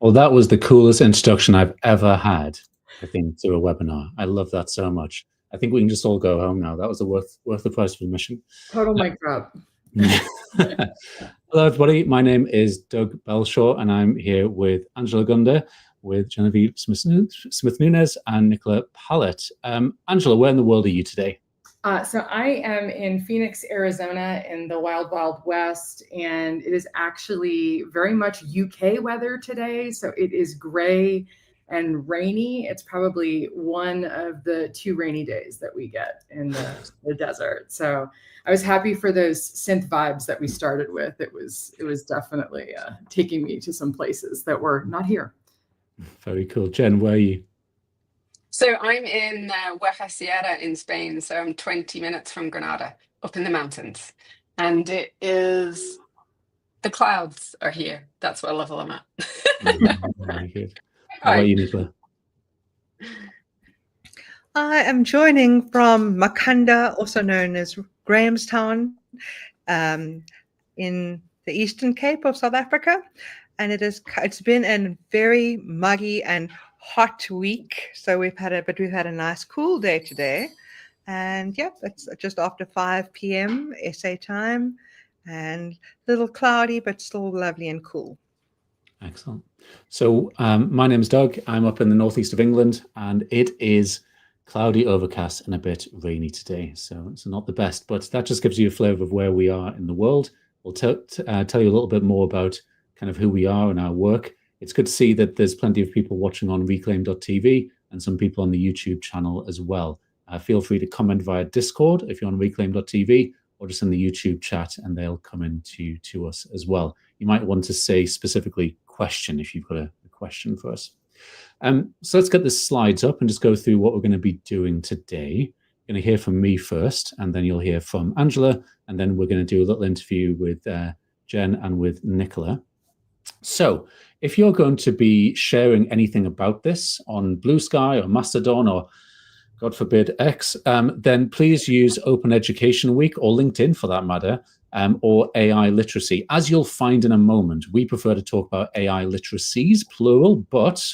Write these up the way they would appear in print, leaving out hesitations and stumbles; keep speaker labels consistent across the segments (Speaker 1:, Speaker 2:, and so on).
Speaker 1: Well, that was the coolest introduction I've ever had, I think, to a webinar. I love that so much. I think we can just all go home now. That was worth the price of admission.
Speaker 2: Total mic drop.
Speaker 1: Hello, everybody. My name is Doug Belshaw, and I'm here with Angela Gunder, with Genevieve Smith-Nunez, and Nicola Pallett. Angela, where in the world are you today?
Speaker 2: So I am in Phoenix, Arizona, in the wild, wild west, and it is actually very much UK weather today. So it is gray and rainy. It's probably one of the 2 rainy days that we get in the desert. So I was happy for those synth vibes that we started with. It was definitely taking me to some places that were not here.
Speaker 1: Very cool. Jen, where are you?
Speaker 3: So I'm in Hueca Sierra in Spain. So I'm 20 minutes from Granada, up in the mountains. And it is, the clouds are here. That's what level I'm at.
Speaker 1: Very good. How about you, Nicola?
Speaker 4: I am joining from Makanda, also known as Grahamstown, in the Eastern Cape of South Africa. And it's been a very muggy and hot week, so we've had a nice cool day today, and yep, it's just after 5 p.m. SA time, and a little cloudy but still lovely and cool.
Speaker 1: Excellent. So my name's Doug. I'm up in the northeast of England, and it is cloudy, overcast, and a bit rainy today. So it's not the best, but that just gives you a flavour of where we are in the world. We'll tell you a little bit more about kind of who we are and our work. It's good to see that there's plenty of people watching on reclaim.tv and some people on the YouTube channel as well. Feel free to comment via Discord if you're on reclaim.tv, or just in the YouTube chat, and they'll come in to us as well. You might want to say specifically question if you've got a question for us. So let's get the slides up and just go through what we're going to be doing today. You're going to hear from me first, and then you'll hear from Angela, and then we're going to do a little interview with Jen and with Nicola. So if you're going to be sharing anything about this on Blue Sky or Mastodon or, God forbid, X, then please use Open Education Week or LinkedIn for that matter, or AI literacy. As you'll find in a moment, we prefer to talk about AI literacies, plural, but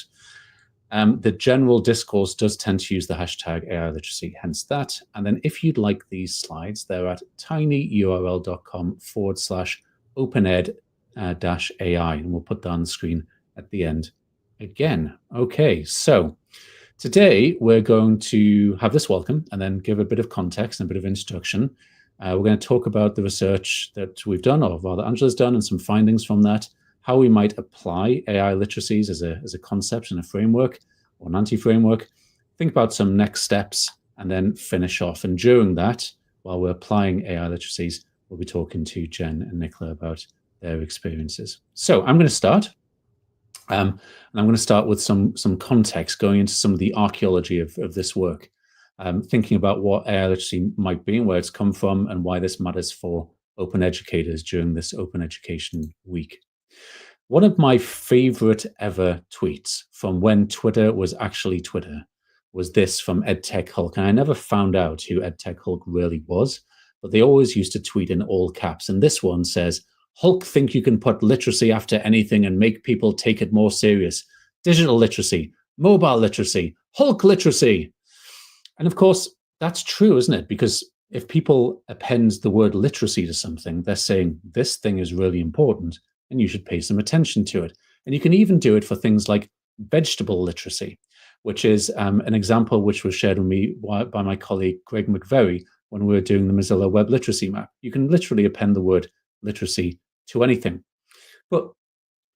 Speaker 1: the general discourse does tend to use the hashtag AI literacy, hence that. And then if you'd like these slides, they're at tinyurl.com/opened -AI, and we'll put that on the screen at the end again. Okay, so today we're going to have this welcome and then give a bit of context and a bit of introduction. We're going to talk about the research that we've done, or rather Angela's done, and some findings from that, how we might apply AI literacies as a concept and a framework or an anti-framework, think about some next steps, and then finish off. And during that, while we're applying AI literacies, we'll be talking to Jen and Nicola about their experiences. So I'm going to start, and I'm going to start with some context, going into some of the archaeology of this work, thinking about what AI literacy might be and where it's come from, and why this matters for open educators during this Open Education Week. One of my favorite ever tweets from when Twitter was actually Twitter was this from EdTech Hulk, and I never found out who EdTech Hulk really was, but they always used to tweet in all caps, and this one says, "Hulk think you can put literacy after anything and make people take it more serious. Digital literacy, mobile literacy, Hulk literacy." And of course, that's true, isn't it? Because if people append the word literacy to something, they're saying this thing is really important and you should pay some attention to it. And you can even do it for things like vegetable literacy, which is an example which was shared with me by my colleague Greg McVery when we were doing the Mozilla Web Literacy Map. You can literally append the word literacy to anything. But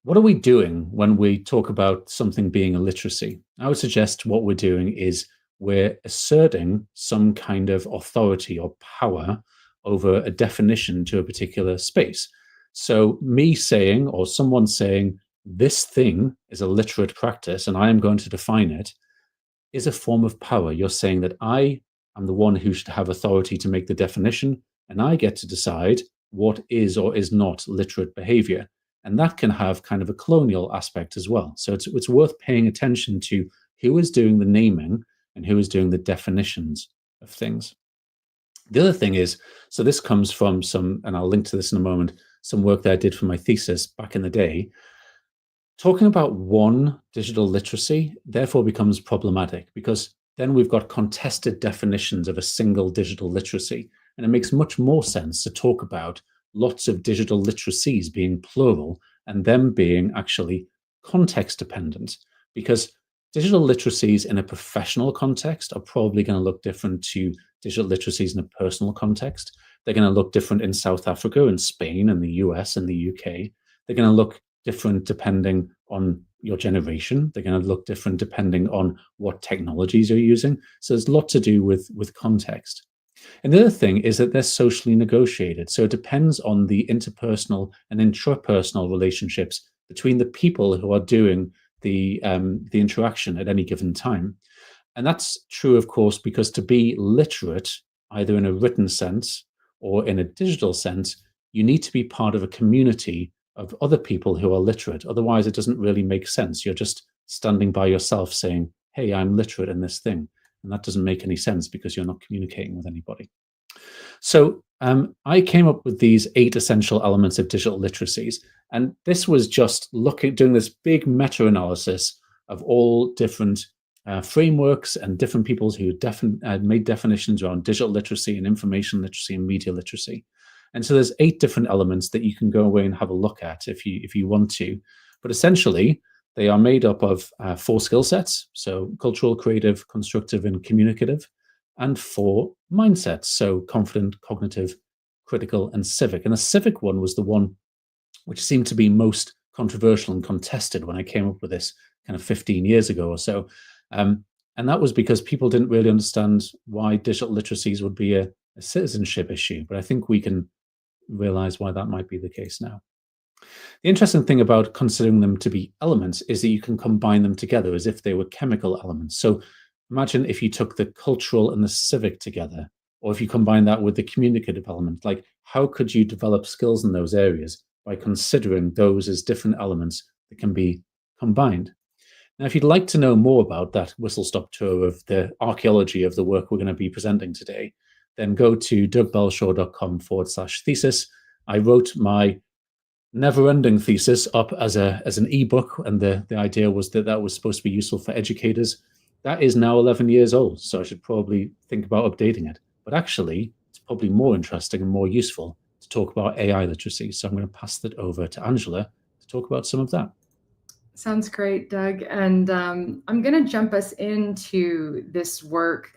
Speaker 1: what are we doing when we talk about something being a literacy? I would suggest what we're doing is we're asserting some kind of authority or power over a definition to a particular space. So me saying, or someone saying, this thing is a literate practice and I am going to define it, is a form of power. You're saying that I am the one who should have authority to make the definition, and I get to decide what is or is not literate behavior. And that can have kind of a colonial aspect as well. So it's worth paying attention to who is doing the naming and who is doing the definitions of things. The other thing is, so this comes from some, and I'll link to this in a moment, some work that I did for my thesis back in the day. Talking about one digital literacy therefore becomes problematic because then we've got contested definitions of a single digital literacy. And it makes much more sense to talk about lots of digital literacies being plural and them being actually context dependent, because digital literacies in a professional context are probably going to look different to digital literacies in a personal context. They're going to look different in South Africa and Spain and the US and the UK. They're going to look different depending on your generation. They're going to look different depending on what technologies you're using. So there's a lot to do with context. And the other thing is that they're socially negotiated. So it depends on the interpersonal and intrapersonal relationships between the people who are doing the interaction at any given time. And that's true, of course, because to be literate, either in a written sense or in a digital sense, you need to be part of a community of other people who are literate. Otherwise, it doesn't really make sense. You're just standing by yourself saying, hey, I'm literate in this thing. And that doesn't make any sense because you're not communicating with anybody. So I came up with these 8 essential elements of digital literacies. And this was just doing this big meta-analysis of all different frameworks and different people who made definitions around digital literacy and information literacy and media literacy. And so there's 8 different elements that you can go away and have a look at if you want to. But essentially, they are made up of 4 skill sets, so cultural, creative, constructive, and communicative, and 4 mindsets, so confident, cognitive, critical, and civic. And the civic one was the one which seemed to be most controversial and contested when I came up with this kind of 15 years ago or so. And that was because people didn't really understand why digital literacies would be a citizenship issue. But I think we can realize why that might be the case now. The interesting thing about considering them to be elements is that you can combine them together as if they were chemical elements. So imagine if you took the cultural and the civic together, or if you combine that with the communicative element, like how could you develop skills in those areas by considering those as different elements that can be combined? Now, if you'd like to know more about that whistle-stop tour of the archaeology of the work we're going to be presenting today, then go to dougbelshaw.com/thesis. I wrote my never-ending thesis up as an ebook, and the idea was that was supposed to be useful for educators. That is now 11 years old, so I should probably think about updating it. But actually, it's probably more interesting and more useful to talk about AI literacy. So I'm going to pass that over to Angela to talk about some of that.
Speaker 2: Sounds great, Doug. And I'm going to jump us into this work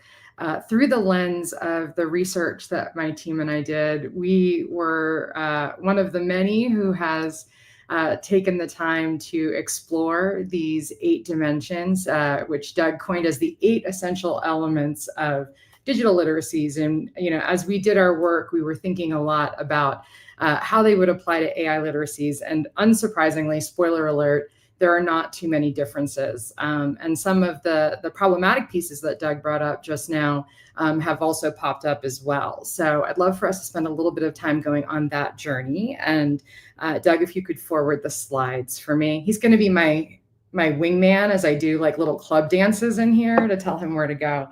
Speaker 2: through the lens of the research that my team and I did. We were one of the many who has taken the time to explore these 8 dimensions, which Doug coined as the 8 essential elements of digital literacies. And as we did our work, we were thinking a lot about how they would apply to AI literacies. And unsurprisingly, spoiler alert, there are not too many differences. And some of the problematic pieces that Doug brought up just now have also popped up as well. So I'd love for us to spend a little bit of time going on that journey. And Doug, if you could forward the slides for me. He's going to be my wingman as I do like little club dances in here to tell him where to go.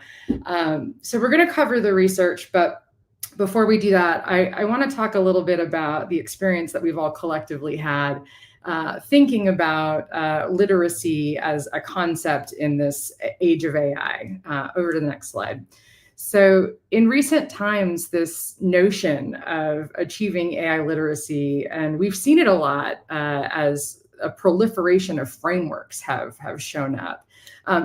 Speaker 2: So we're going to cover the research, but before we do that, I want to talk a little bit about the experience that we've all collectively had thinking about literacy as a concept in this age of AI. Over to the next slide. So in recent times, this notion of achieving AI literacy, and we've seen it a lot as a proliferation of frameworks have shown up.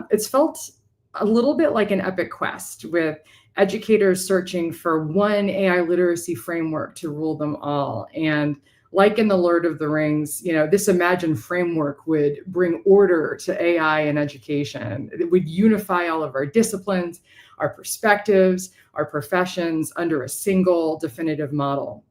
Speaker 2: It's felt a little bit like an epic quest with educators searching for one AI literacy framework to rule them all. And like in the Lord of the Rings, this imagined framework would bring order to AI and education. It would unify all of our disciplines, our perspectives, our professions under a single definitive model.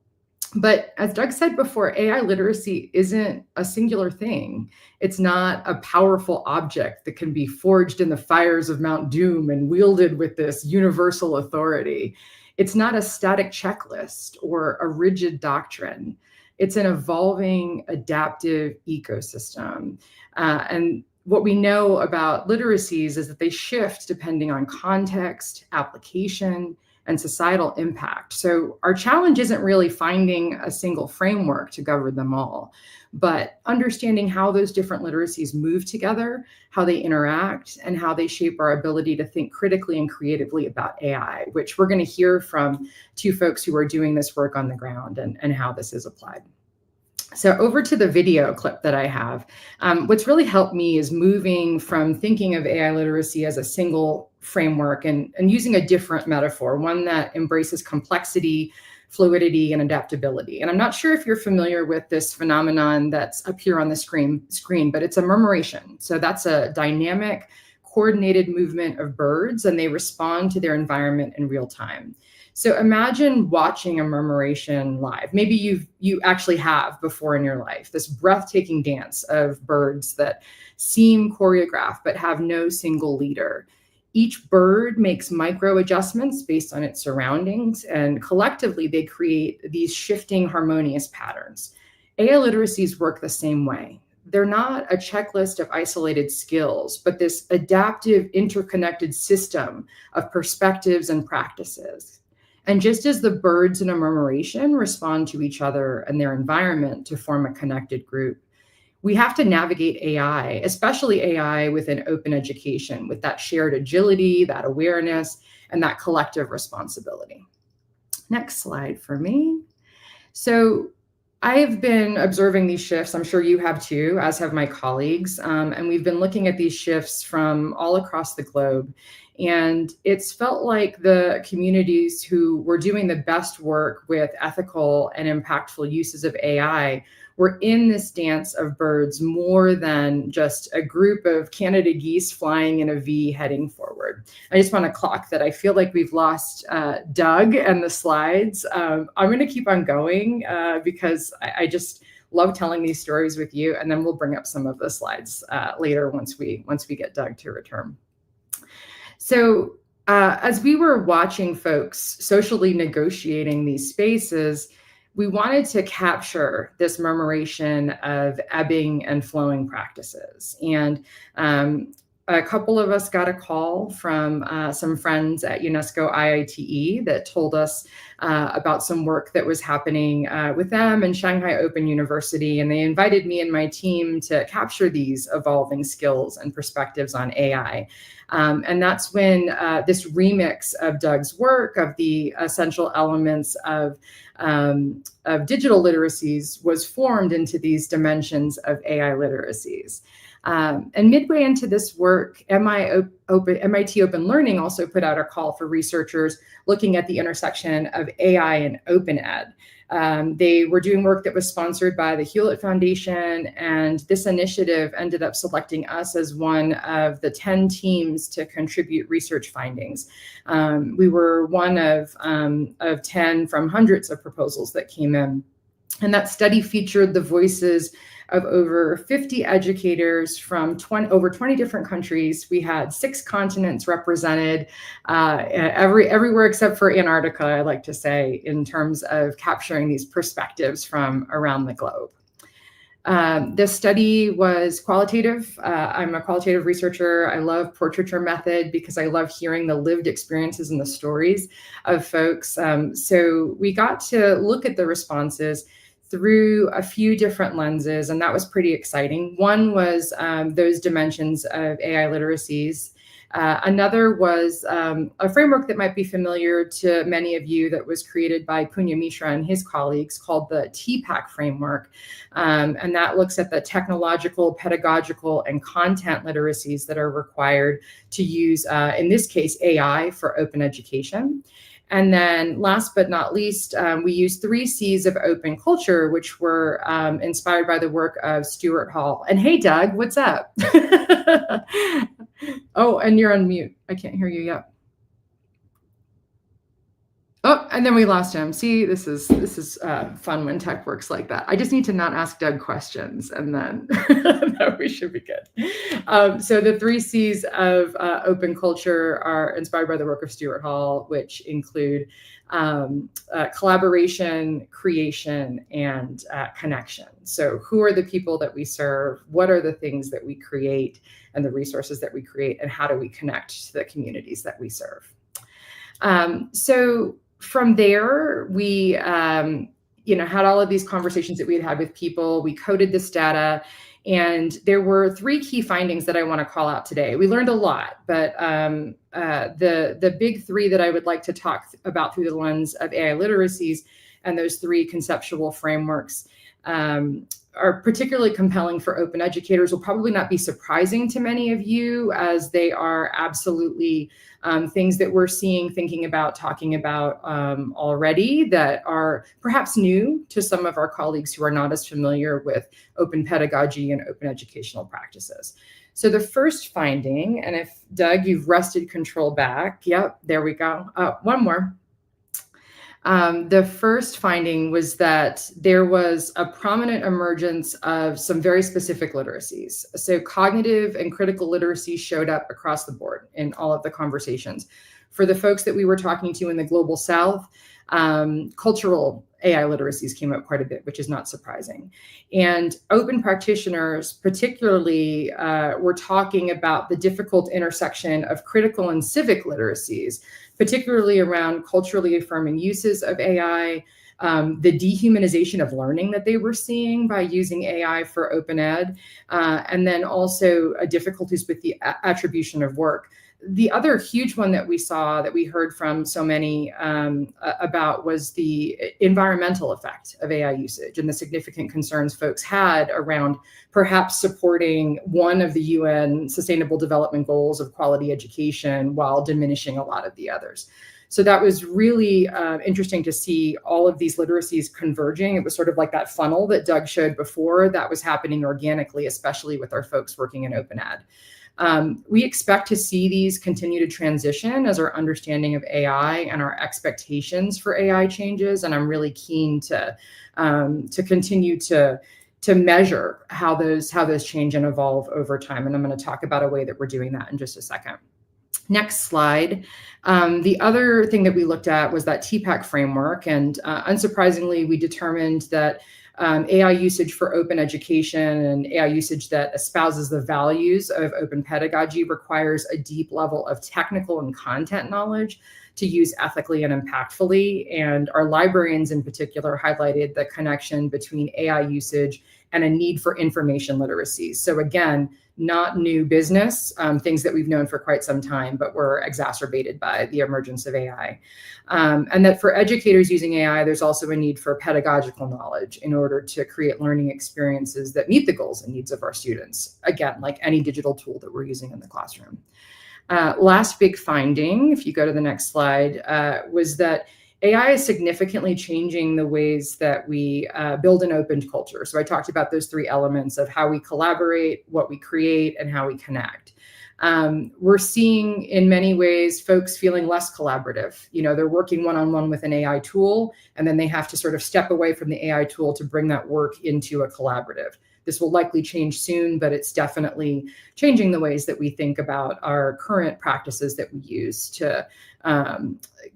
Speaker 2: But as Doug said before, AI literacy isn't a singular thing. It's not a powerful object that can be forged in the fires of Mount Doom and wielded with this universal authority. It's not a static checklist or a rigid doctrine. It's an evolving, adaptive ecosystem. And what we know about literacies is that they shift depending on context, application, and societal impact. So our challenge isn't really finding a single framework to govern them all, but understanding how those different literacies move together, how they interact, and how they shape our ability to think critically and creatively about AI, which we're going to hear from two folks who are doing this work on the ground and how this is applied. So over to the video clip that I have. What's really helped me is moving from thinking of AI literacy as a single framework and using a different metaphor, one that embraces complexity, fluidity, and adaptability. And I'm not sure if you're familiar with this phenomenon that's up here on the screen, but it's a murmuration. So that's a dynamic, coordinated movement of birds, and they respond to their environment in real time. So imagine watching a murmuration live. Maybe you actually have before in your life, this breathtaking dance of birds that seem choreographed but have no single leader. Each bird makes micro adjustments based on its surroundings, and collectively they create these shifting harmonious patterns. AI literacies work the same way. They're not a checklist of isolated skills, but this adaptive, interconnected system of perspectives and practices. And just as the birds in a murmuration respond to each other and their environment to form a connected group, we have to navigate AI, especially AI within open education, with that shared agility, that awareness, and that collective responsibility. Next slide for me. So I've been observing these shifts. I'm sure you have too, as have my colleagues. And we've been looking at these shifts from all across the globe. And it's felt like the communities who were doing the best work with ethical and impactful uses of AI were in this dance of birds more than just a group of Canada geese flying in a V heading forward. I just want to clock that I feel like we've lost Doug and the slides. I'm going to keep on going because I just love telling these stories with you, and then we'll bring up some of the slides later once we get Doug to return. So as we were watching folks socially negotiating these spaces, we wanted to capture this murmuration of ebbing and flowing practices. And a couple of us got a call from some friends at UNESCO IITE that told us about some work that was happening with them and Shanghai Open University. And they invited me and my team to capture these evolving skills and perspectives on AI. And that's when this remix of Doug's work of the essential elements of digital literacies was formed into these dimensions of AI literacies. And midway into this work, MIT Open Learning also put out a call for researchers looking at the intersection of AI and open ed. They were doing work that was sponsored by the Hewlett Foundation, and this initiative ended up selecting us as one of the 10 teams to contribute research findings. We were one of 10 from hundreds of proposals that came in. And that study featured the voices of over 50 educators from over 20 different countries. We had 6 continents represented, everywhere except for Antarctica, I like to say, in terms of capturing these perspectives from around the globe. This study was qualitative. I'm a qualitative researcher. I love portraiture method because I love hearing the lived experiences and the stories of folks. So we got to look at the responses through a few different lenses, and that was pretty exciting. One was those dimensions of AI literacies. Another was a framework that might be familiar to many of you that was created by Punya Mishra and his colleagues called the TPAC framework. And that looks at the technological, pedagogical, and content literacies that are required to use, in this case, AI for open education. And then last but not least, we used 3 C's of open culture, which were inspired by the work of Stuart Hall. And hey, Doug, what's up? Oh, and you're on mute. I can't hear you yet. Oh, and then we lost him. See, this is fun when tech works like that. I just need to not ask Doug questions, and then no, we should be good. So the 3 C's of open culture are inspired by the work of Stuart Hall, which include collaboration, creation, and connection. So who are the people that we serve? What are the things that we create and the resources that we create? And how do we connect to the communities that we serve? So from there, we had all of these conversations that we had with people. We coded this data, and there were 3 key findings that I want to call out today. We learned a lot, but the big 3 that I would like to talk about through the lens of AI literacies and those 3 conceptual frameworks are particularly compelling for open educators, will probably not be surprising to many of you, as they are absolutely things that we're seeing, thinking about, talking about already, that are perhaps new to some of our colleagues who are not as familiar with open pedagogy and open educational practices. So the first finding, and if Doug, you've wrested control back. Yep, there we go. One more. The first finding was that there was a prominent emergence of some very specific literacies. So cognitive and critical literacy showed up across the board in all of the conversations. For the folks that we were talking to in the Global South, cultural AI literacies came up quite a bit, which is not surprising. And open practitioners particularly were talking about the difficult intersection of critical and civic literacies, particularly around culturally affirming uses of AI, the dehumanization of learning that they were seeing by using AI for open ed, and then also difficulties with the attribution of work. The other huge one that we saw, that we heard from so many about, was the environmental effect of AI usage and the significant concerns folks had around perhaps supporting one of the UN Sustainable Development Goals of quality education while diminishing a lot of the others. So that was really interesting to see all of these literacies converging. It was sort of like that funnel that Doug showed before that was happening organically, especially with our folks working in open ed. We expect to see these continue to transition as our understanding of AI and our expectations for AI changes. And I'm really keen to continue to measure how those change and evolve over time. And I'm going to talk about a way that we're doing that in just a second. Next slide. The other thing that we looked at was that TPAC framework. And unsurprisingly, we determined that AI usage for open education and AI usage that espouses the values of open pedagogy requires a deep level of technical and content knowledge to use ethically and impactfully. And our librarians in particular highlighted the connection between AI usage and a need for information literacy. So again, not new business, things that we've known for quite some time, but were exacerbated by the emergence of AI. And that for educators using AI, there's also a need for pedagogical knowledge in order to create learning experiences that meet the goals and needs of our students. Again, like any digital tool that we're using in the classroom. Last big finding, if you go to the next slide, was that AI is significantly changing the ways that we build an open culture. So I talked about those 3 elements of how we collaborate, what we create, and how we connect. We're seeing in many ways folks feeling less collaborative. They're working one-on-one with an AI tool, and then they have to sort of step away from the AI tool to bring that work into a collaborative. This will likely change soon, but it's definitely changing the ways that we think about our current practices that we use to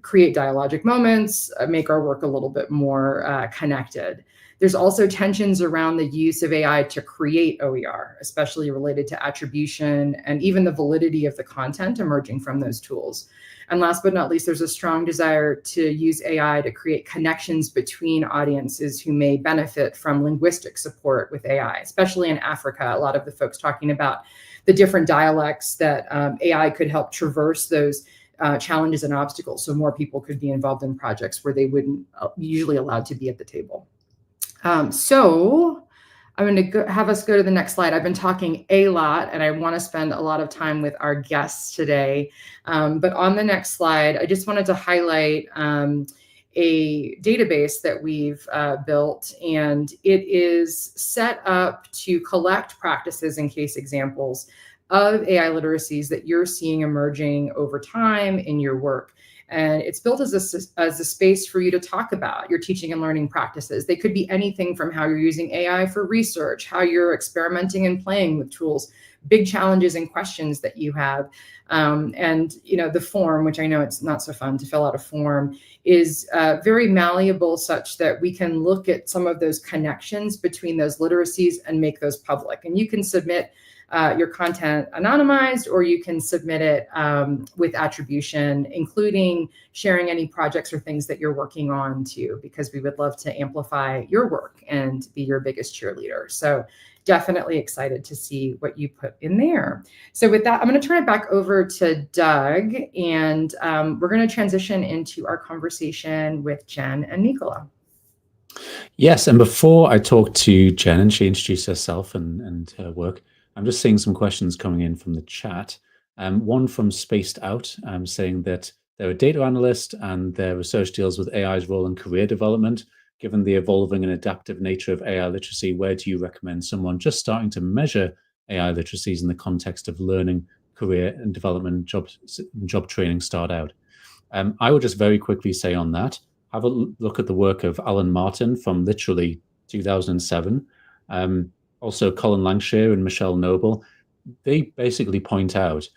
Speaker 2: create dialogic moments, make our work a little bit more connected. There's also tensions around the use of AI to create OER, especially related to attribution and even the validity of the content emerging from those tools. And last but not least, there's a strong desire to use AI to create connections between audiences who may benefit from linguistic support with AI, especially in Africa. A lot of the folks talking about the different dialects that AI could help traverse those challenges and obstacles, so more people could be involved in projects where they wouldn't usually allowed to be at the table. So I'm going to have us go to the next slide. I've been talking a lot, and I want to spend a lot of time with our guests today. But on the next slide, I just wanted to highlight a database that we've built, and it is set up to collect practices and case examples of AI literacies that you're seeing emerging over time in your work. And it's built as a space for you to talk about your teaching and learning practices. They could be anything from how you're using AI for research, how you're experimenting and playing with tools, big challenges and questions that you have. And the form, which I know it's not so fun to fill out a form, is very malleable, such that we can look at some of those connections between those literacies and make those public. And you can submit your content anonymized, or you can submit it with attribution, including sharing any projects or things that you're working on too, because we would love to amplify your work and be your biggest cheerleader. So definitely excited to see what you put in there. So with that, I'm going to turn it back over to Doug, and we're going to transition into our conversation with Jen and Nicola.
Speaker 1: Yes, and before I talk to Jen and she introduced herself and her work, I'm just seeing some questions coming in from the chat. One from Spaced Out saying that they're a data analyst and their research deals with AI's role in career development. Given the evolving and adaptive nature of AI literacy, where do you recommend someone just starting to measure AI literacies in the context of learning, career and development, job training start out? I would just very quickly say on that, have a look at the work of Alan Martin from literally 2007. Also Colin Langshire and Michelle Noble. They basically point out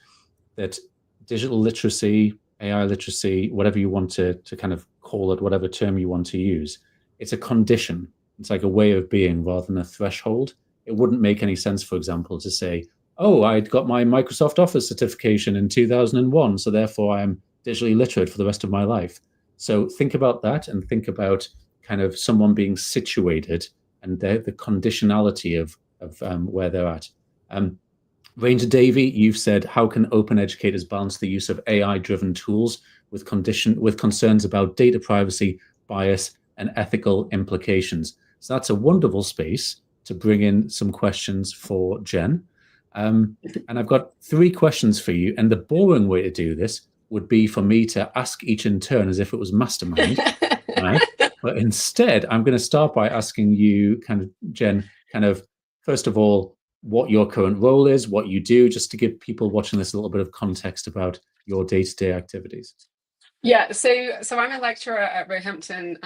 Speaker 1: that digital literacy, AI literacy, whatever you want to kind of call it, whatever term you want to use, it's a condition. It's like a way of being rather than a threshold. It wouldn't make any sense, for example, to say, oh, I'd got my Microsoft Office certification in 2001, so therefore I'm digitally literate for the rest of my life. So think about that and think about kind of someone being situated and the conditionality of where they're at. Ranger Davey, you've said, how can open educators balance the use of AI-driven tools with concerns about data privacy, bias, and ethical implications? So that's a wonderful space to bring in some questions for Jen. And I've got 3 questions for you. And the boring way to do this would be for me to ask each in turn as if it was mastermind, right? But instead, I'm going to start by asking you, Jen, first of all, what your current role is, what you do, just to give people watching this a little bit of context about your day-to-day activities.
Speaker 3: Yeah, so I'm a lecturer at Roehampton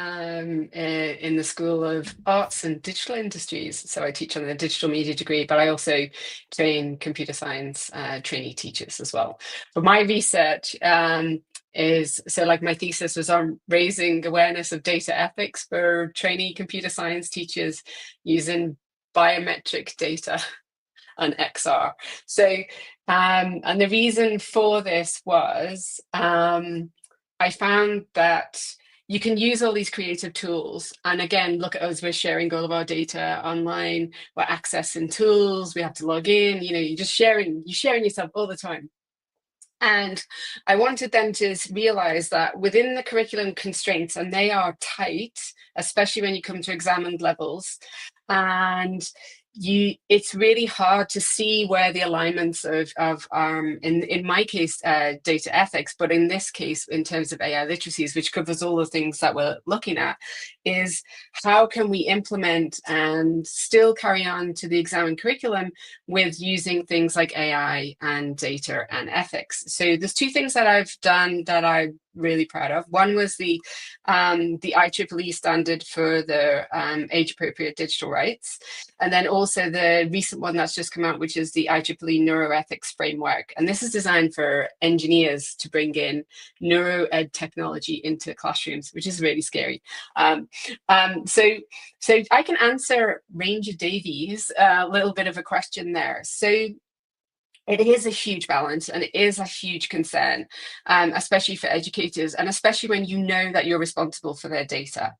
Speaker 3: in the School of Arts and Digital Industries. So I teach on the digital media degree, but I also train computer science trainee teachers as well. But my research is, so like my thesis was on raising awareness of data ethics for trainee computer science teachers using biometric data and XR. So, and the reason for this was, I found that you can use all these creative tools. And again, look at us, we're sharing all of our data online, we're accessing tools, we have to log in, you're just sharing yourself all the time. And I wanted them to realize that within the curriculum constraints, and they are tight, especially when you come to examined levels, and it's really hard to see where the alignments of in my case data ethics, but in this case in terms of AI literacies, which covers all the things that we're looking at, is how can we implement and still carry on to the examined curriculum with using things like AI and data and ethics. So there's 2 things that I've done that I'm really proud of. One was the IEEE standard for the age-appropriate digital rights, and then also the recent one that's just come out, which is the IEEE neuroethics framework. And this is designed for engineers to bring in neuroed technology into classrooms, which is really scary. So I can answer Ranger Davies a little bit of a question there. So it is a huge balance and it is a huge concern, especially for educators, and especially when you know that you're responsible for their data.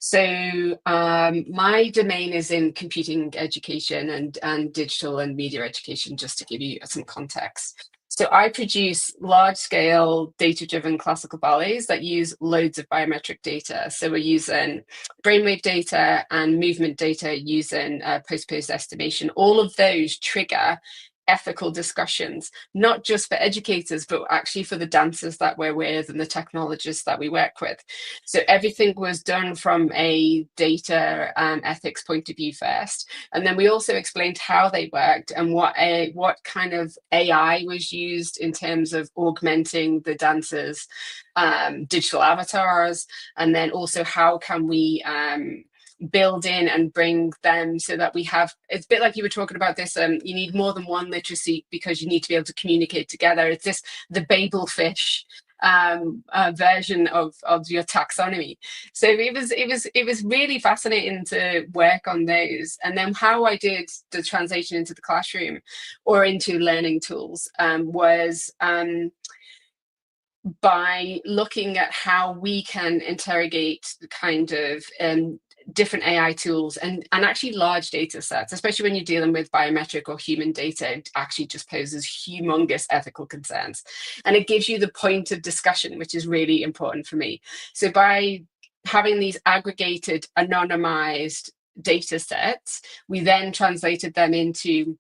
Speaker 3: So my domain is in computing education and digital and media education, just to give you some context. So I produce large-scale data-driven classical ballets that use loads of biometric data. So we're using brainwave data and movement data using post-pose estimation. All of those trigger ethical discussions, not just for educators, but actually for the dancers that we're with and the technologists that we work with. So everything was done from a data ethics point of view first. And then we also explained how they worked and what kind of AI was used in terms of augmenting the dancers' digital avatars. And then also how can we build in and bring them so that we have, it's a bit like you were talking about this, you need more than one literacy because you need to be able to communicate together. It's this, the Babel fish version of your taxonomy. So it was really fascinating to work on those. And then how I did the translation into the classroom or into learning tools was by looking at how we can interrogate the kind of different AI tools and actually large data sets, especially when you're dealing with biometric or human data. It actually just poses humongous ethical concerns. And it gives you the point of discussion, which is really important for me. So by having these aggregated, anonymized data sets, we then translated them into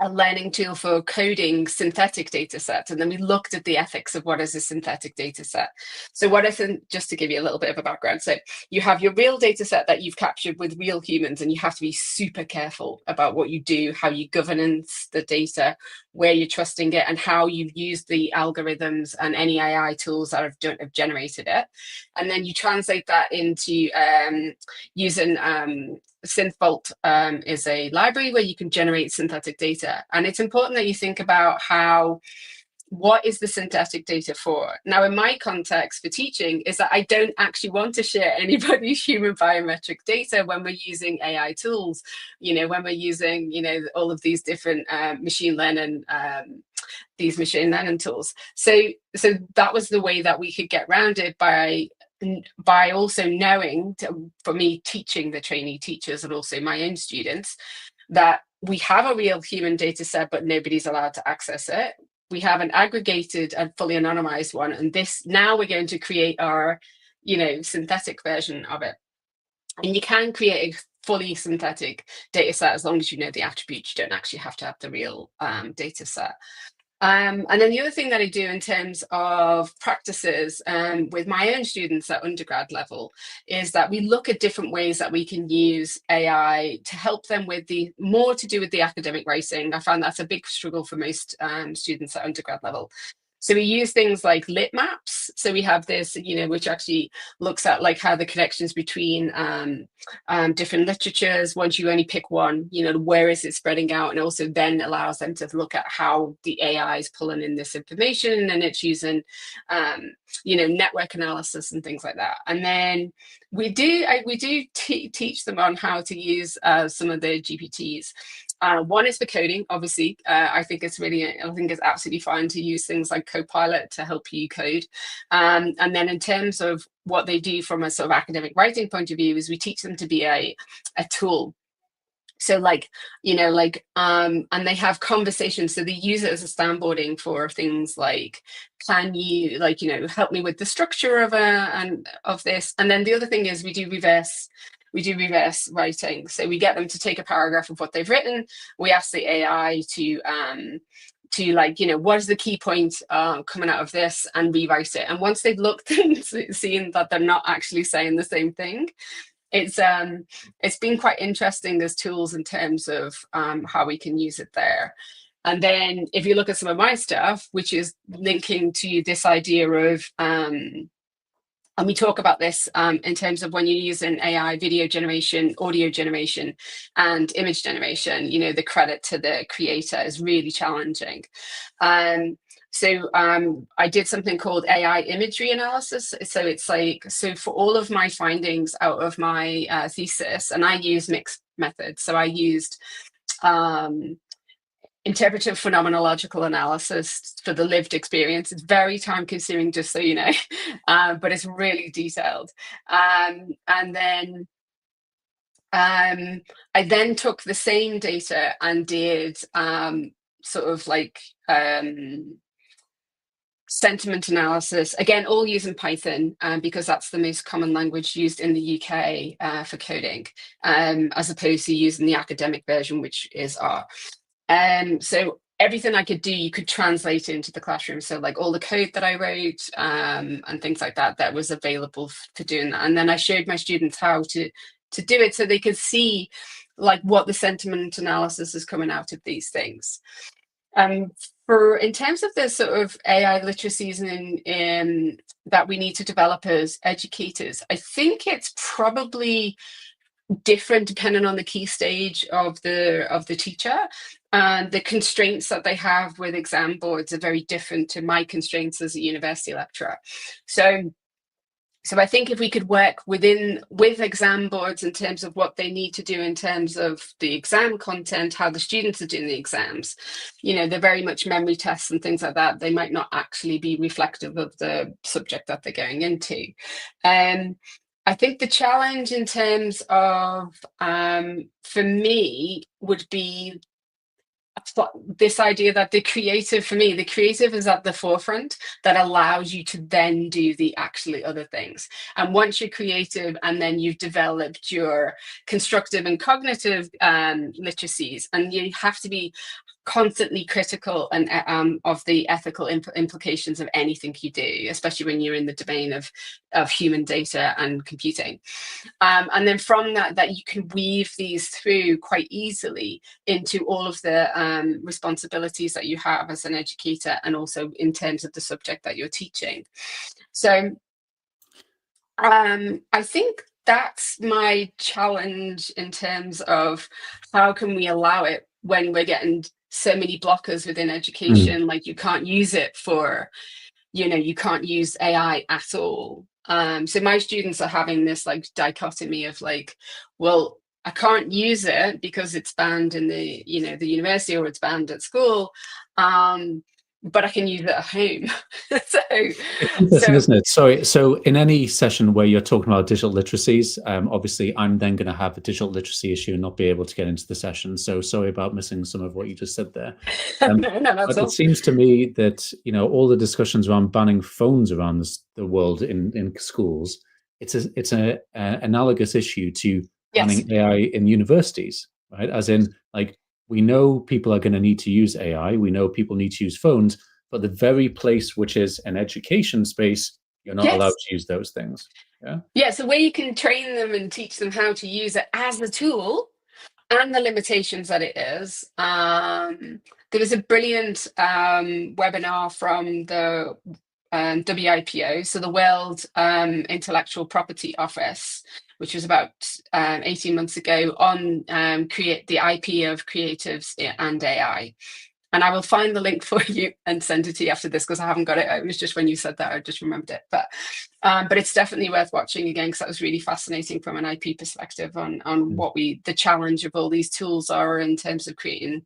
Speaker 3: a learning tool for coding synthetic data sets. And then we looked at the ethics of what is a synthetic data set. So what is, just to give you a little bit of a background, so you have your real data set that you've captured with real humans, and you have to be super careful about what you do, how you governance the data, where you're trusting it, and how you've used the algorithms and any AI tools that have generated it. And then you translate that into using SynthVault is a library where you can generate synthetic data. And it's important that you think about what is the synthetic data for? Now, in my context for teaching is that I don't actually want to share anybody's human biometric data when we're using AI tools, when we're using, all of these different machine learning tools. So that was the way that we could get around it, by also knowing, for me teaching the trainee teachers and also my own students, that we have a real human data set, but nobody's allowed to access it. We have an aggregated and fully anonymized one, and now we're going to create our, synthetic version of it. And you can create a fully synthetic data set as long as you know the attributes. You don't actually have to have the real data set. And then the other thing that I do in terms of practices with my own students at undergrad level is that we look at different ways that we can use AI to help them with more to do with the academic writing. I found that's a big struggle for most students at undergrad level. So we use things like lit maps. So we have this, which actually looks at like how the connections between different literatures, once you only pick one, where is it spreading out? And also then allows them to look at how the AI is pulling in this information, and it's using, network analysis and things like that. And then we do teach them on how to use some of the GPTs. One is for coding, obviously. I think it's absolutely fine to use things like Copilot to help you code. And then in terms of what they do from a sort of academic writing point of view is we teach them to be a tool. So and they have conversations. So they use it as a standboarding for things like, can you help me with the structure of this? And then the other thing is we do reverse writing. So we get them to take a paragraph of what they've written. We ask the AI to what is the key point coming out of this, and rewrite it. And once they've looked and seen that they're not actually saying the same thing, it's been quite interesting as tools in terms of how we can use it there. And then if you look at some of my stuff, which is linking to this idea of and we talk about this in terms of when you're using AI video generation, audio generation, and image generation, the credit to the creator is really challenging. So I did something called AI imagery analysis. So it's for all of my findings out of my thesis, and I use mixed methods. So I used interpretive phenomenological analysis for the lived experience. It's very time consuming, just so you know, but it's really detailed. And then I then took the same data and did sentiment analysis, again, all using Python, because that's the most common language used in the UK for coding, as opposed to using the academic version, which is R. So everything I could do, you could translate into the classroom. So like all the code that I wrote and things like that was available for doing that. And then I showed my students how to do it so they could see like what the sentiment analysis is coming out of these things. In terms of the sort of AI literacies that we need to develop as educators, I think it's probably different depending on the key stage of the teacher, and the constraints that they have with exam boards are very different to my constraints as a university lecturer. So I think if we could work with exam boards in terms of what they need to do in terms of the exam content, how the students are doing the exams, they're very much memory tests and things like that. They might not actually be reflective of the subject that they're going into. I think the challenge in terms of, for me, would be this idea that the creative is at the forefront, that allows you to then do the actually other things. And once you're creative and then you've developed your constructive and cognitive literacies, and you have to be constantly critical and of the ethical implications of anything you do, especially when you're in the domain of human data and computing. And then from that you can weave these through quite easily into all of the responsibilities that you have as an educator, and also in terms of the subject that you're teaching. So I think that's my challenge in terms of how can we allow it when we're getting so many blockers within education, like you can't use it for, you can't use AI at all. So my students are having this like dichotomy of like, well, I can't use it because it's banned in the university, or it's banned at school, but I can use it at home.
Speaker 1: It's interesting, isn't it? Sorry. So in any session where you're talking about digital literacies, obviously I'm then going to have a digital literacy issue and not be able to get into the session. So sorry about missing some of what you just said there.
Speaker 3: No, that's
Speaker 1: but
Speaker 3: all.
Speaker 1: it seems to me that, all the discussions around banning phones around the world in schools, it's an analogous issue to banning AI in universities, right? As in, like, we know people are going to need to use AI. We know people need to use phones, but the very place which is an education space, you're not allowed to use those things.
Speaker 3: Yeah. So where you can train them and teach them how to use it as a tool and the limitations that it is. There was a brilliant webinar from the WIPO, so the World Intellectual Property Office, which was about 18 months ago, on the IP of creatives and AI. And I will find the link for you and send it to you after this, because I haven't got it. It was just when you said that, I just remembered it. But it's definitely worth watching again, because that was really fascinating from an IP perspective on what the challenge of all these tools are in terms of creating,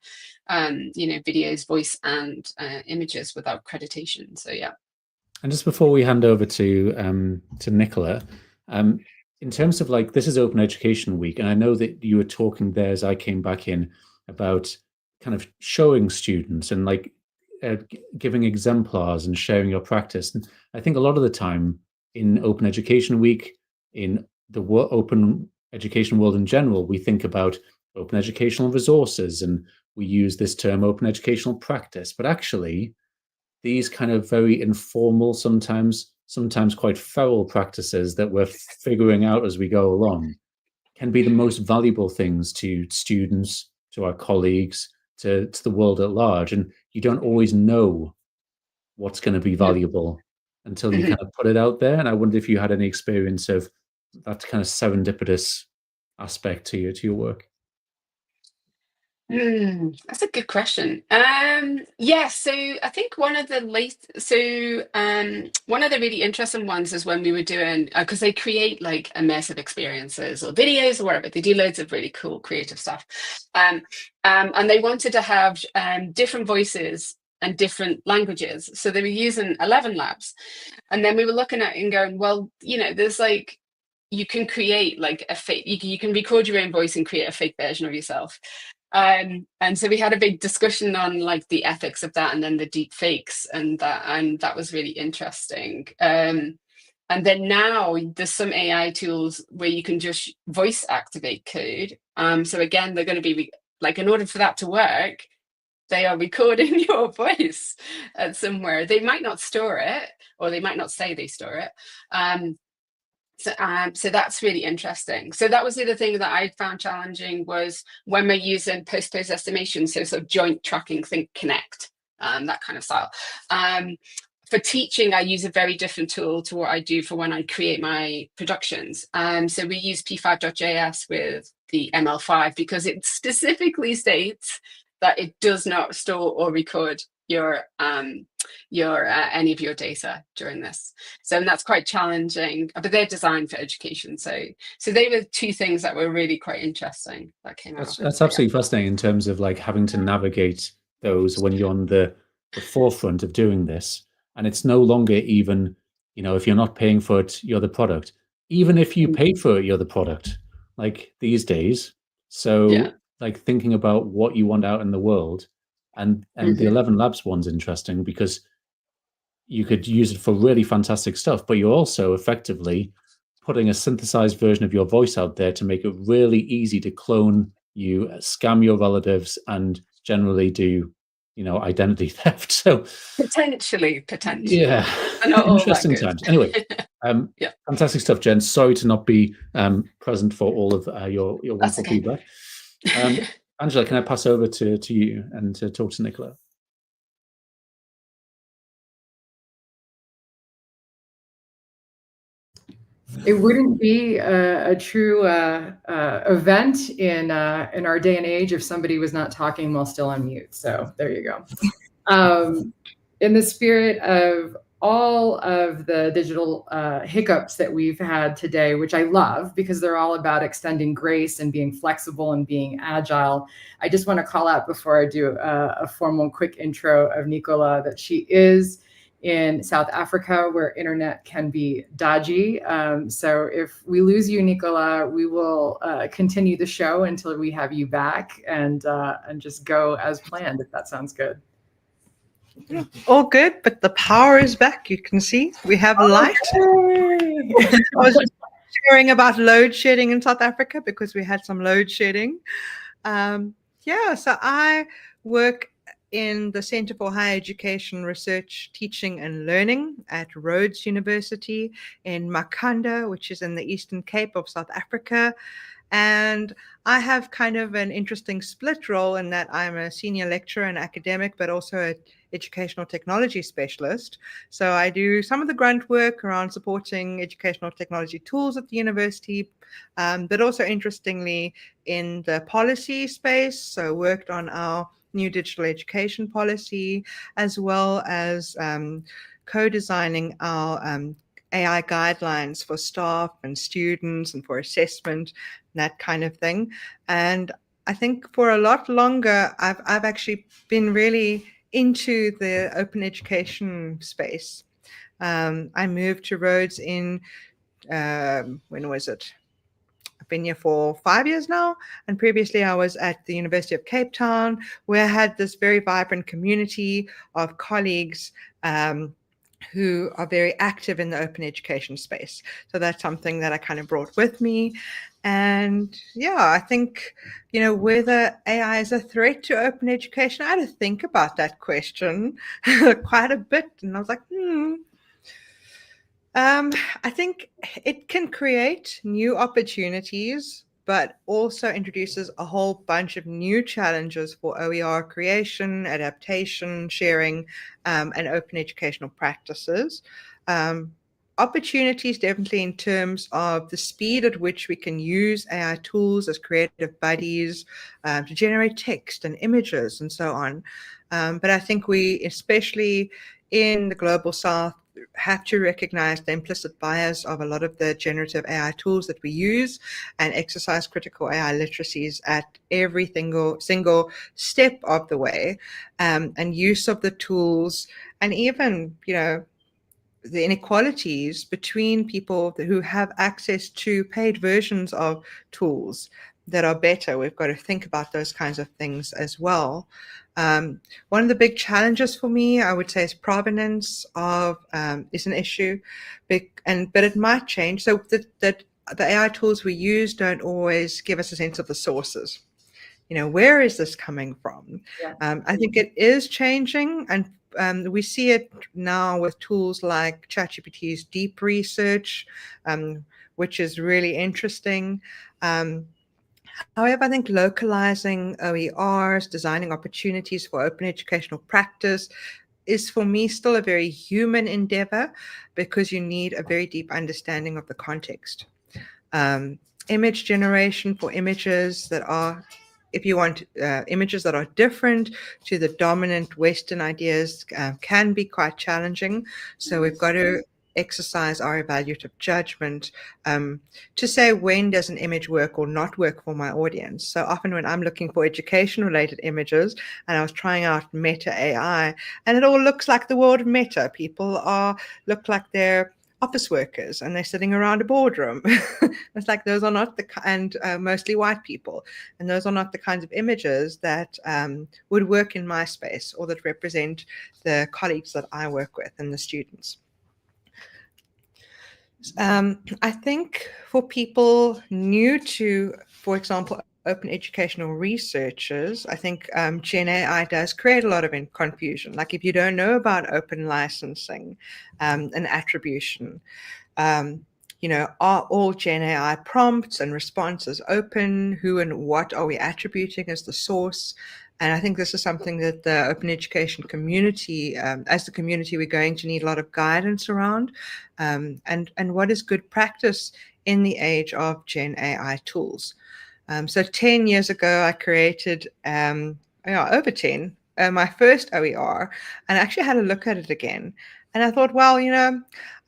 Speaker 3: videos, voice, and images without accreditation. So yeah.
Speaker 1: And just before we hand over to Nicola, in terms of like, this is Open Education Week, and I know that you were talking there as I came back in about kind of showing students and like giving exemplars and sharing your practice. And I think a lot of the time in Open Education Week, in the open education world in general, we think about open educational resources and we use this term open educational practice, but actually these kind of very informal, sometimes quite feral practices that we're figuring out as we go along can be the most valuable things to students, to our colleagues, to the world at large. And you don't always know what's going to be valuable until you kind of put it out there. And I wonder if you had any experience of that kind of serendipitous aspect to your work.
Speaker 3: That's a good question. So I think one of the really interesting ones is when we were doing, because they create like immersive experiences or videos or whatever. They do loads of really cool creative stuff, and they wanted to have different voices and different languages. So they were using 11 labs, and then we were looking at it and going, well, there's like, you can create like a fake, you can record your own voice and create a fake version of yourself. And so we had a big discussion on like the ethics of that, and then the deep fakes, and that was really interesting. And then now there's some AI tools where you can just voice activate code. So again, they're going to be like, in order for that to work, they are recording your voice somewhere. They might not store it, or they might not say they store it. So that's really interesting. So that was the other thing that I found challenging, was when we're using post-post estimation, so sort of joint tracking, think connect, that kind of style. for teaching, I use a very different tool to what I do for when I create my productions. So we use p5.js with the ML5 because it specifically states that it does not store or record your any of your data during this. So that's quite challenging, but they're designed for education. So they were two things that were really quite interesting that came out.
Speaker 1: That's absolutely fascinating in terms of like having to navigate those when you're on the forefront of doing this. And it's no longer even, if you're not paying for it, you're the product. Even if you pay for it, you're the product, like these days. So
Speaker 3: Yeah.
Speaker 1: like thinking about what you want out in the world, and the 11 Labs one's interesting because you could use it for really fantastic stuff, but you're also effectively putting a synthesized version of your voice out there to make it really easy to clone you, scam your relatives, and generally do, identity theft. So
Speaker 3: potentially.
Speaker 1: Yeah, interesting times. Anyway,
Speaker 3: yeah,
Speaker 1: fantastic stuff, Jen. Sorry to not be present for all of your wonderful feedback. Angela, can I pass over to you and to talk to Nicola?
Speaker 2: It wouldn't be a true event in our day and age if somebody was not talking while still on mute. So there you go. In the spirit of all of the digital hiccups that we've had today, which I love because they're all about extending grace and being flexible and being agile, I just want to call out before I do a formal quick intro of Nicola that she is in South Africa where internet can be dodgy. So if we lose you, Nicola, we will continue the show until we have you back and just go as planned, if that sounds good.
Speaker 4: All good, but the power is back. You can see we have light. I was sharing about load shedding in South Africa because we had some load shedding. So I work in the Center for Higher Education Research, Teaching and Learning at Rhodes University in Makanda, which is in the Eastern Cape of South Africa. And I have kind of an interesting split role in that I'm a senior lecturer and academic, but also an educational technology specialist. So I do some of the grunt work around supporting educational technology tools at the university, but also interestingly in the policy space. So worked on our new digital education policy, as well as co-designing our AI guidelines for staff and students and for assessment, and that kind of thing. And I think for a lot longer, I've actually been really into the open education space. I moved to Rhodes in, when was it? I've been here for 5 years now, and previously I was at the University of Cape Town, where I had this very vibrant community of colleagues who are very active in the open education space. So that's something that I kind of brought with me. And I think, whether AI is a threat to open education, I had to think about that question quite a bit. And I was like, I think it can create new opportunities, but also introduces a whole bunch of new challenges for OER creation, adaptation, sharing, and open educational practices. Opportunities definitely in terms of the speed at which we can use AI tools as creative buddies to generate text and images and so on. But I think we, especially in the Global South, have to recognize the implicit bias of a lot of the generative AI tools that we use and exercise critical AI literacies at every single step of the way, and use of the tools, and even, the inequalities between people who have access to paid versions of tools that are better. We've got to think about those kinds of things as well. One of the big challenges for me, I would say, is provenance is an issue, but it might change. So that the AI tools we use don't always give us a sense of the sources. Where is this coming from?
Speaker 2: Yeah.
Speaker 4: I think it is changing, and we see it now with tools like ChatGPT's deep research, which is really interesting. However, I think localizing OERs, designing opportunities for open educational practice is for me still a very human endeavor because you need a very deep understanding of the context. Image generation for images that are, if you want images that are different to the dominant Western ideas, can be quite challenging. So we've got to exercise our evaluative judgment to say when does an image work or not work for my audience. So often when I'm looking for education-related images, and I was trying out Meta AI, and it all looks like the world of Meta. People look like they're office workers and they're sitting around a boardroom. It's like those are not and mostly white people, and those are not the kinds of images that would work in my space or that represent the colleagues that I work with and the students. I think for people new to, for example, open educational researchers, I think Gen AI does create a lot of confusion. Like if you don't know about open licensing and attribution, are all Gen AI prompts and responses open? Who and what are we attributing as the source? And I think this is something that the open education community, as the community, we're going to need a lot of guidance around. And what is good practice in the age of Gen AI tools? So 10 years ago, I created, over 10, my first OER, and I actually had a look at it again. And I thought, well,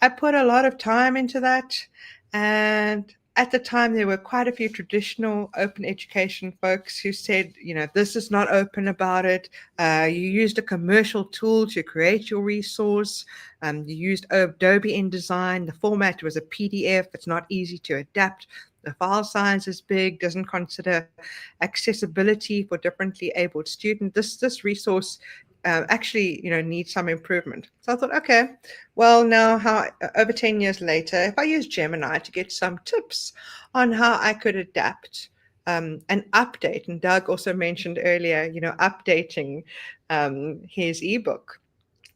Speaker 4: I put a lot of time into that. And at the time, there were quite a few traditional open education folks who said, this is not open about it. You used a commercial tool to create your resource. You used Adobe InDesign. The format was a PDF. It's not easy to adapt. The file size is big, doesn't consider accessibility for differently abled students. This resource actually, needs some improvement. So I thought, okay, well, now over 10 years later, if I use Gemini to get some tips on how I could adapt and update, and Doug also mentioned earlier, updating his ebook.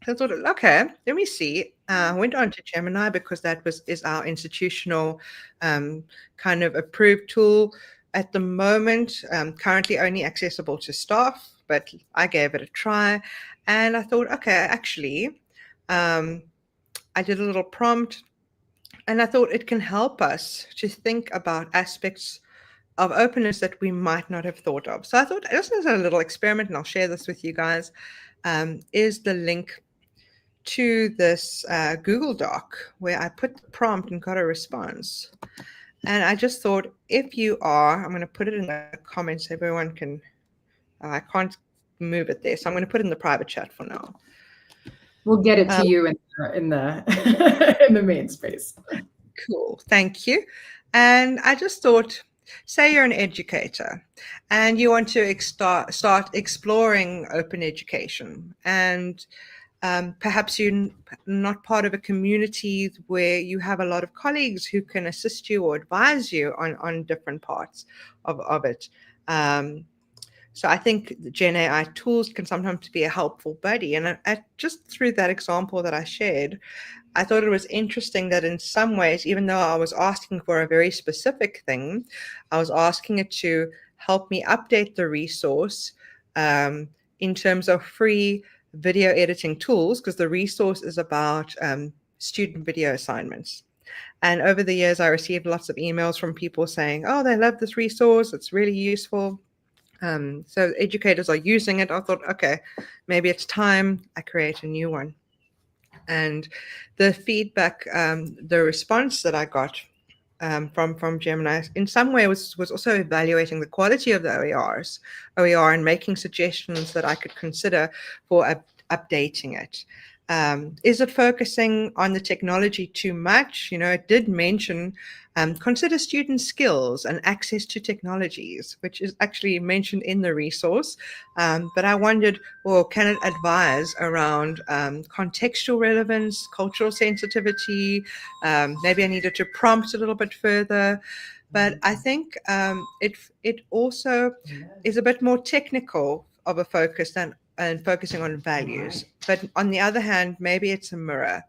Speaker 4: So I thought, okay, let me see. I went on to Gemini because that is our institutional kind of approved tool at the moment, currently only accessible to staff, but I gave it a try. And I thought, okay, actually, I did a little prompt, and I thought it can help us to think about aspects of openness that we might not have thought of. So I thought this is a little experiment, and I'll share this with you guys, is the link to this Google Doc where I put the prompt and got a response. And I just thought, if you are, I'm going to put it in the comments so everyone can, I can't move it there. So I'm going to put it in the private chat for now.
Speaker 2: We'll get it to you in the in the main space.
Speaker 4: Cool. Thank you. And I just thought, say you're an educator and you want to start exploring open education, and perhaps you're not part of a community where you have a lot of colleagues who can assist you or advise you on different parts of it. So I think the Gen AI tools can sometimes be a helpful buddy. And just through that example that I shared, I thought it was interesting that in some ways, even though I was asking for a very specific thing, I was asking it to help me update the resource in terms of free video editing tools, because the resource is about student video assignments. And over the years, I received lots of emails from people saying, oh, they love this resource. It's really useful. So educators are using it. I thought, okay, maybe it's time I create a new one. And the feedback, the response that I got from Gemini in some way was also evaluating the quality of the OER and making suggestions that I could consider for updating it. Is it focusing on the technology too much? It did mention consider student skills and access to technologies, which is actually mentioned in the resource. But I wondered, well, can it advise around contextual relevance, cultural sensitivity? Maybe I needed to prompt a little bit further. But I think it also is a bit more technical of a focus and focusing on values. But on the other hand, maybe it's a mirror,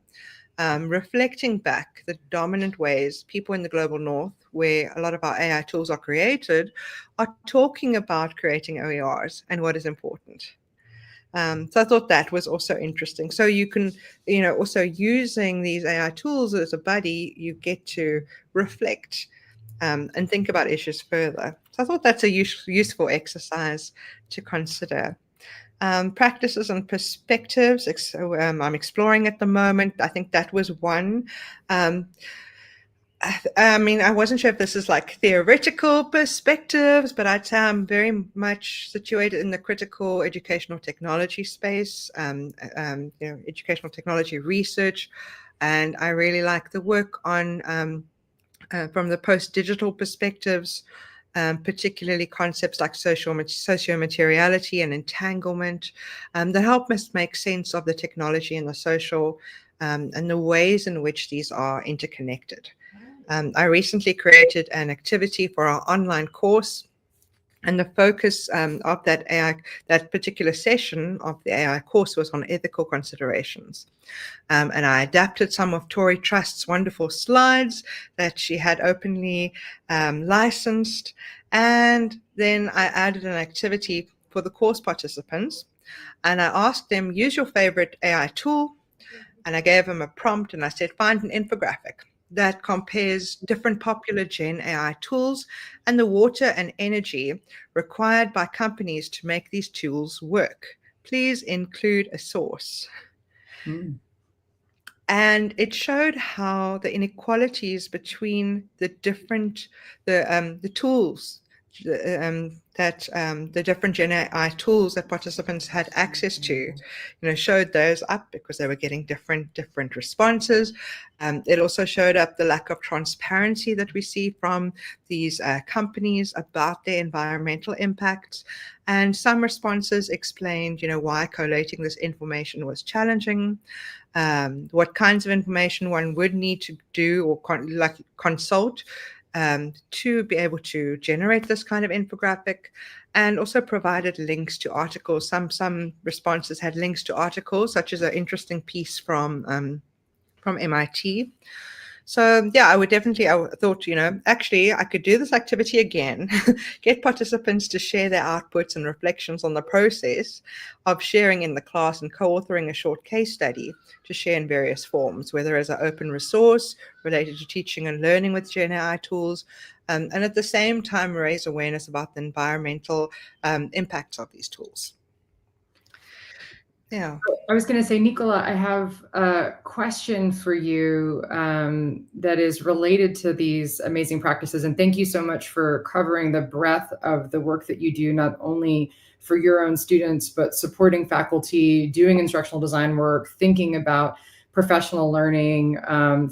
Speaker 4: reflecting back the dominant ways people in the global north, where a lot of our AI tools are created, are talking about creating OERs and what is important. So I thought that was also interesting. So you can, also using these AI tools as a buddy, you get to reflect and think about issues further. So I thought that's a useful exercise to consider. Practices and perspectives, I'm exploring at the moment. I think that was one. I mean, I wasn't sure if this is like theoretical perspectives, but I'd say I'm very much situated in the critical educational technology space, educational technology research. And I really like the work on from the post-digital perspectives, particularly concepts like socio-materiality and entanglement that help us make sense of the technology and the social and the ways in which these are interconnected. I recently created an activity for our online course, and the focus of that particular session of the AI course was on ethical considerations. And I adapted some of Tori Trust's wonderful slides that she had openly licensed. And then I added an activity for the course participants. And I asked them, use your favorite AI tool. And I gave them a prompt and I said, find an infographic that compares different popular Gen AI tools and the water and energy required by companies to make these tools work. Please include a source. And it showed how the inequalities between the different the tools that the different Gen AI tools that participants had access to, showed those up because they were getting different responses. It also showed up the lack of transparency that we see from these companies about their environmental impacts. And some responses explained, why collating this information was challenging, what kinds of information one would need to do or consult to be able to generate this kind of infographic, and also provided links to articles. Some responses had links to articles, such as an interesting piece from MIT. So yeah, I thought, actually I could do this activity again, get participants to share their outputs and reflections on the process of sharing in the class and co-authoring a short case study to share in various forms, whether as an open resource related to teaching and learning with Gen AI tools, and at the same time raise awareness about the environmental impacts of these tools. Yeah.
Speaker 2: I was going to say, Nicola, I have a question for you that is related to these amazing practices. And thank you so much for covering the breadth of the work that you do, not only for your own students, but supporting faculty, doing instructional design work, thinking about professional learning,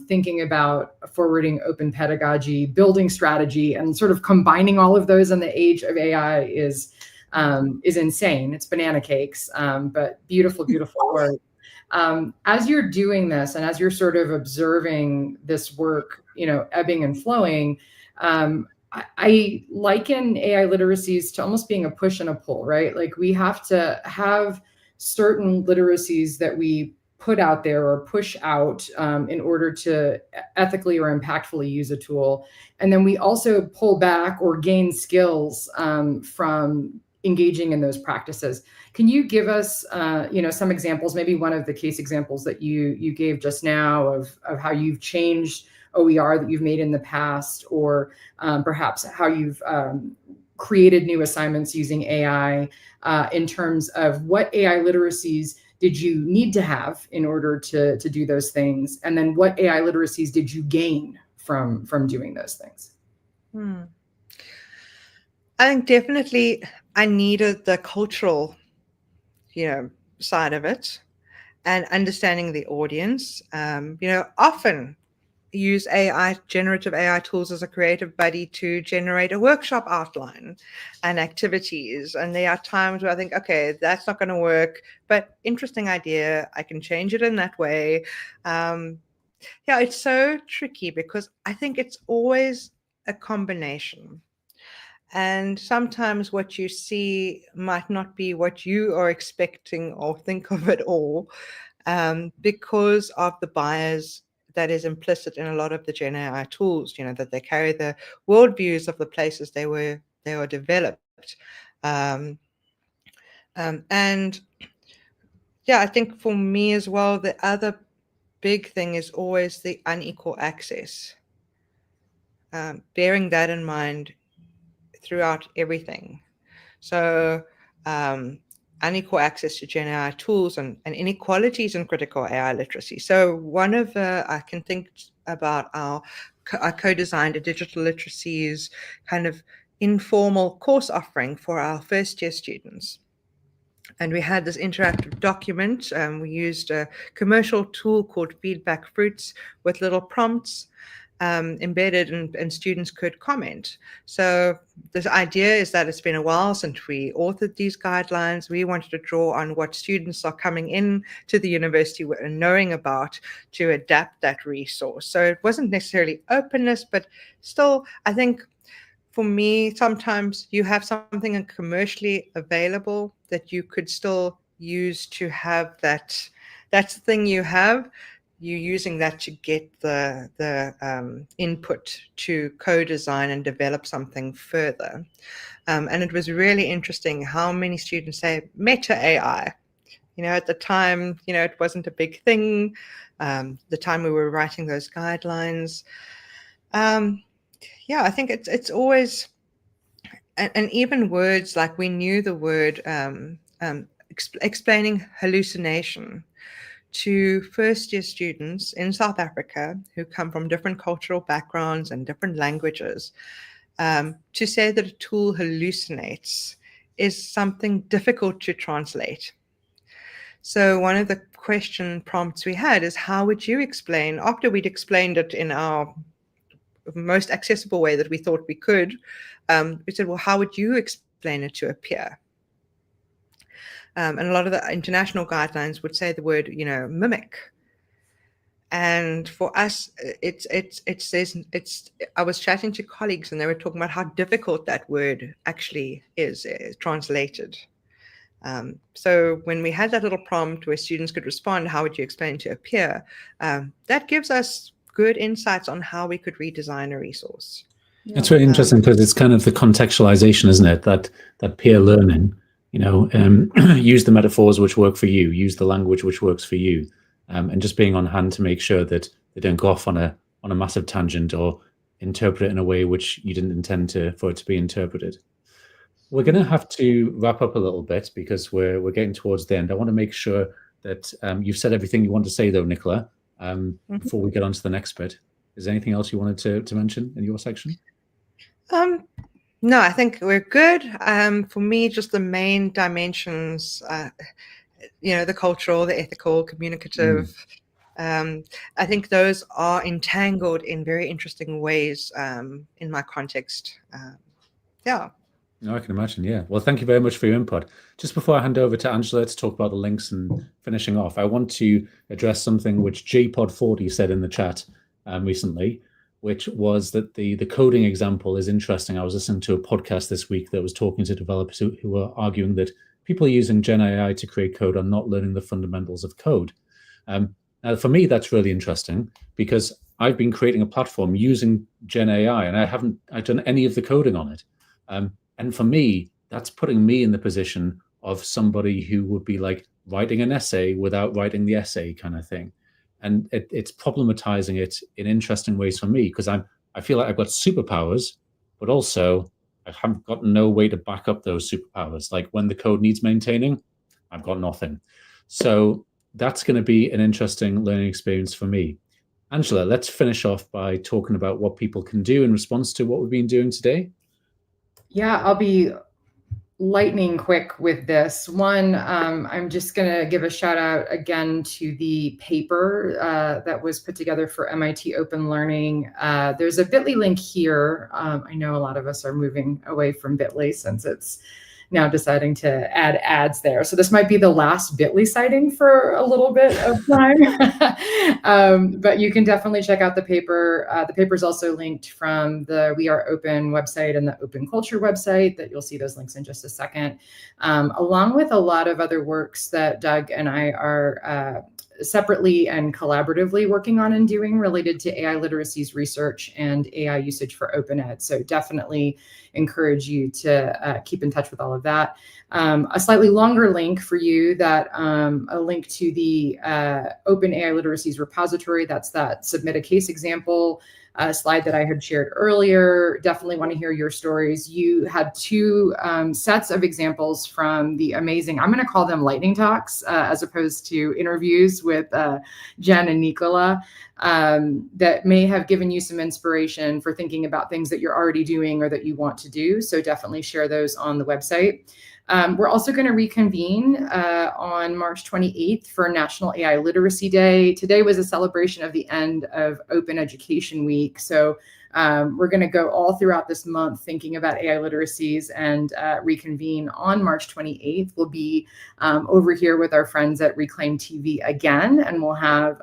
Speaker 2: thinking about forwarding open pedagogy, building strategy, and sort of combining all of those in the age of AI is insane. It's banana cakes, but beautiful, beautiful work. As you're doing this and as you're sort of observing this work, ebbing and flowing, I liken AI literacies to almost being a push and a pull, right? Like we have to have certain literacies that we put out there or push out in order to ethically or impactfully use a tool. And then we also pull back or gain skills from engaging in those practices. Can you give us, some examples, maybe one of the case examples that you gave just now of how you've changed OER that you've made in the past, or perhaps how you've created new assignments using AI in terms of what AI literacies did you need to have in order to do those things? And then what AI literacies did you gain from doing those things?
Speaker 4: I think definitely I needed the cultural, side of it and understanding the audience. Often use generative AI tools as a creative buddy to generate a workshop outline and activities. And there are times where I think, okay, that's not going to work, but interesting idea. I can change it in that way. It's so tricky because I think it's always a combination. And sometimes what you see might not be what you are expecting or think of at all, because of the bias that is implicit in a lot of the Gen AI tools, that they carry the worldviews of the places they were developed. And yeah, I think for me as well, the other big thing is always the unequal access. Bearing that in mind throughout everything. So unequal access to Gen AI tools and inequalities in critical AI literacy. So one of I can think about our co-designed a digital literacies kind of informal course offering for our first year students. And we had this interactive document. We used a commercial tool called Feedback Fruits with little prompts embedded, and students could comment. So this idea is that it's been a while since we authored these guidelines. We wanted to draw on what students are coming in to the university and knowing about to adapt that resource. So it wasn't necessarily openness, but still, I think for me, sometimes you have something commercially available that you could still use to have that. That's the thing you have. You're using that to get the input to co-design and develop something further. And it was really interesting how many students say meta AI. At the time, it wasn't a big thing. The time we were writing those guidelines. Yeah, I think it's always, and even words like we knew the word explaining hallucination to first-year students in South Africa who come from different cultural backgrounds and different languages, to say that a tool hallucinates is something difficult to translate. So one of the question prompts we had is, how would you explain, after we'd explained it in our most accessible way that we thought we could, we said, well, how would you explain it to a peer? And a lot of the international guidelines would say the word, mimic. And for us, I was chatting to colleagues and they were talking about how difficult that word actually is translated. So when we had that little prompt where students could respond, how would you explain it to a peer? That gives us good insights on how we could redesign a resource.
Speaker 1: It's really interesting because it's kind of the contextualization, isn't it? That peer learning, use the metaphors which work for you, use the language which works for you, and just being on hand to make sure that they don't go off on a massive tangent or interpret it in a way which you didn't intend for it to be interpreted. We're going to have to wrap up a little bit because we're getting towards the end. I want to make sure that you've said everything you want to say, though, Nicola. Before we get on to the next bit, is there anything else you wanted to mention in your section?
Speaker 4: No, I think we're good. For me, just the main dimensions, the cultural, the ethical, communicative. I think those are entangled in very interesting ways in my context. Yeah.
Speaker 1: No, I can imagine, yeah. Well, thank you very much for your input. Just before I hand over to Angela to talk about the links and finishing off, I want to address something which JPod40 said in the chat recently, which was that the coding example is interesting. I was listening to a podcast this week that was talking to developers who were arguing that people using Gen AI to create code are not learning the fundamentals of code. Now, for me, that's really interesting because I've been creating a platform using Gen AI and I've done any of the coding on it. And for me, that's putting me in the position of somebody who would be like writing an essay without writing the essay kind of thing. And it's problematizing it in interesting ways for me because I feel like I've got superpowers, but also I haven't got no way to back up those superpowers. Like when the code needs maintaining, I've got nothing. So that's going to be an interesting learning experience for me. Angela, let's finish off by talking about what people can do in response to what we've been doing today.
Speaker 2: Yeah, I'll be lightning quick with this one. I'm just going to give a shout out again to the paper that was put together for MIT Open Learning. There's a bit.ly link here. I know a lot of us are moving away from bit.ly since it's now deciding to add ads there. So this might be the last bit.ly citing for a little bit of time. But you can definitely check out the paper. The paper is also linked from the We Are Open website and the Open Culture website that you'll see those links in just a second, along with a lot of other works that Doug and I are separately and collaboratively working on and doing related to AI literacies research and AI usage for open ed. So definitely encourage you to keep in touch with all of that. A slightly longer link for you, that a link to the Open AI Literacies repository. That's that submit a case example slide that I had shared earlier. Definitely want to hear your stories. You had two sets of examples from the amazing, I'm going to call them lightning talks as opposed to interviews with Jen and Nicola, that may have given you some inspiration for thinking about things that you're already doing or that you want to do. So definitely share those on the website. We're also going to reconvene on March 28th for National AI Literacy Day. Today was a celebration of the end of Open Education Week. So we're going to go all throughout this month thinking about AI literacies, and reconvene on March 28th. We'll be over here with our friends at Reclaim TV again, and we'll have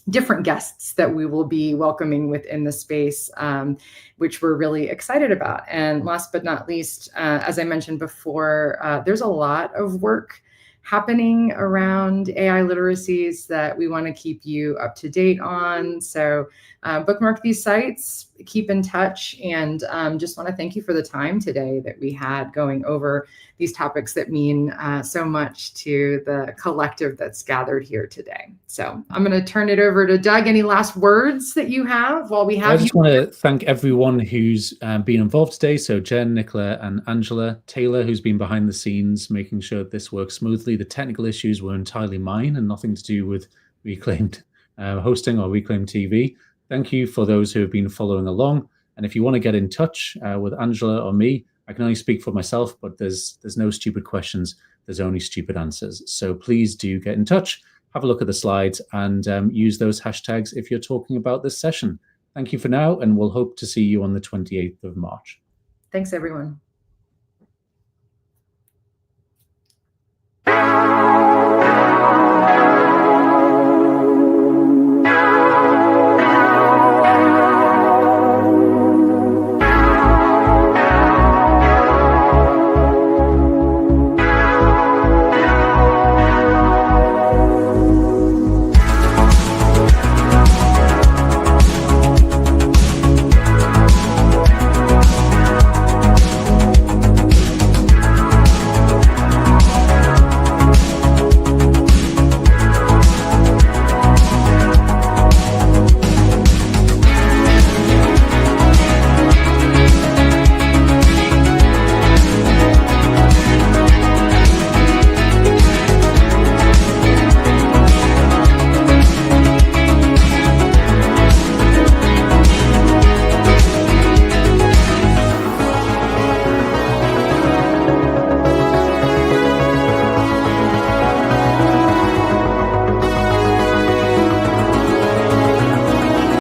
Speaker 2: different guests that we will be welcoming within the space, which we're really excited about. And last but not least, as I mentioned before, there's a lot of work happening around AI literacies that we want to keep you up to date on. So bookmark these sites, keep in touch, and just want to thank you for the time today that we had going over these topics that mean so much to the collective that's gathered here today. So I'm going to turn it over to Doug. Any last words that you have while we have
Speaker 1: I just want to thank everyone who's been involved today. So Jen, Nicola, and Angela, Taylor, who's been behind the scenes, making sure this works smoothly. The technical issues were entirely mine and nothing to do with Reclaimed hosting or Reclaimed TV. Thank you for those who have been following along. And if you want to get in touch with Angela or me, I can only speak for myself, but there's no stupid questions. There's only stupid answers. So please do get in touch, have a look at the slides, and use those hashtags if you're talking about this session. Thank you for now, and we'll hope to see you on the 28th of March.
Speaker 2: Thanks, everyone.